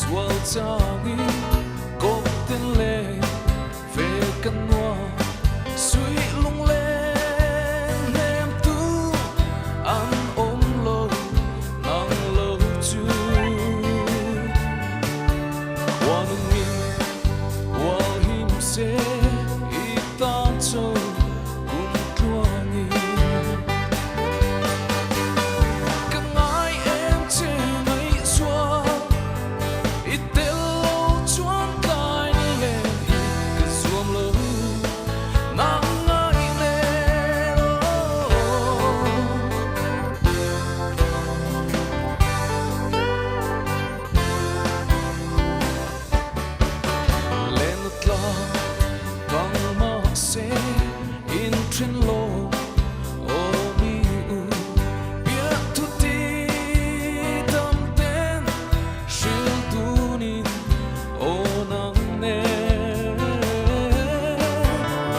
Sual tangi cốt tên lệ về căn hoa suy lung lên em tu ăn ôm lâu nắng lâu chu hoa nung mi hoa him se ita cho cùng tuangi bằng mahse in trên lô ô mi u biết thu ti tâm tên siêu tu nín ô nắng nè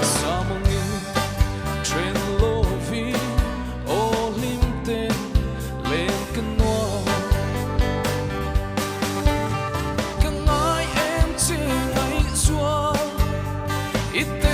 sa mong in trên lô vi ô lim tên lên cơn hoa càng ai em chưa ngày xua ít